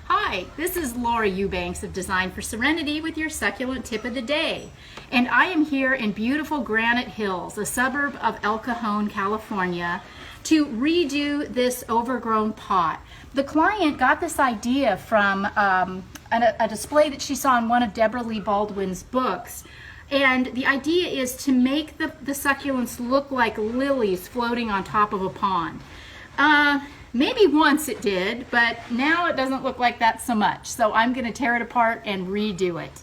Hi, this is Laura Eubanks of Design for Serenity with your succulent tip of the day. And I am here in beautiful Granite Hills, a suburb of El Cajon, California, to redo this overgrown pot. The client got this idea from a display that she saw in one of Deborah Lee Baldwin's books. And the idea is to make the succulents look like lilies floating on top of a pond. Maybe once it did, but now it doesn't look like that so much. So I'm going to tear it apart and redo it.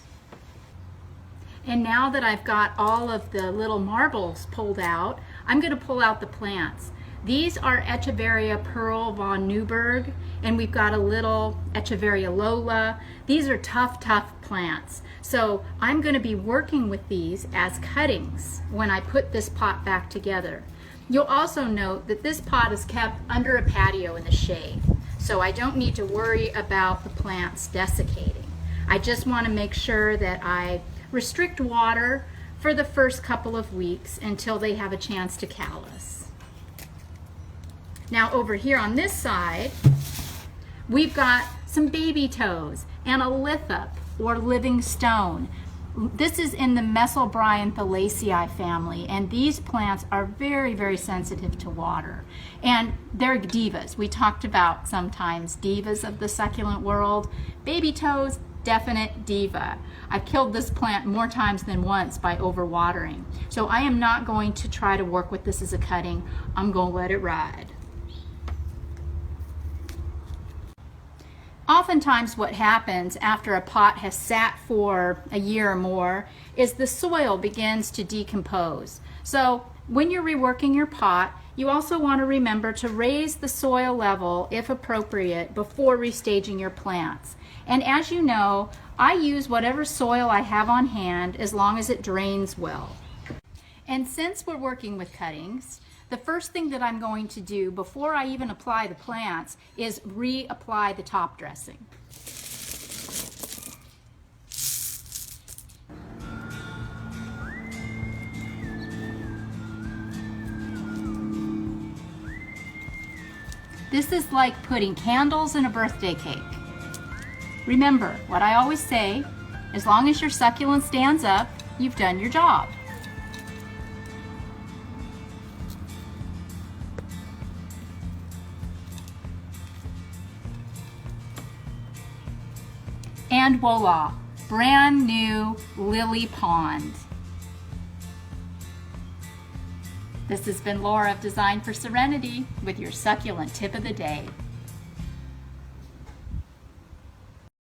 And now that I've got all of the little marbles pulled out, I'm going to pull out the plants. These are Echeveria Pearl von Neuberg, and we've got a little Echeveria Lola. These are tough plants. So I'm going to be working with these as cuttings when I put this pot back together. You'll also note that this pot is kept under a patio in the shade, so I don't need to worry about the plants desiccating. I just want to make sure that I restrict water for the first couple of weeks until they have a chance to callus. Now over here on this side, we've got some baby toes and a lithop or living stone. This is in the Mesalbryanthalaceae family, and these plants are very sensitive to water. And they're divas. We talked about sometimes divas of the succulent world. Baby toes, definite diva. I've killed this plant more times than once by overwatering. So I am not going to try to work with this as a cutting. I'm going to let it ride. Oftentimes what happens after a pot has sat for a year or more is the soil begins to decompose. So when you're reworking your pot, you also want to remember to raise the soil level, if appropriate, before restaging your plants. And as you know, I use whatever soil I have on hand as long as it drains well. And since we're working with cuttings, the first thing that I'm going to do before I even apply the plants is reapply the top dressing. This is like putting candles in a birthday cake. Remember what I always say, as long as your succulent stands up, you've done your job. And voila, brand new lily pond. This has been Laura of Design for Serenity with your succulent tip of the day.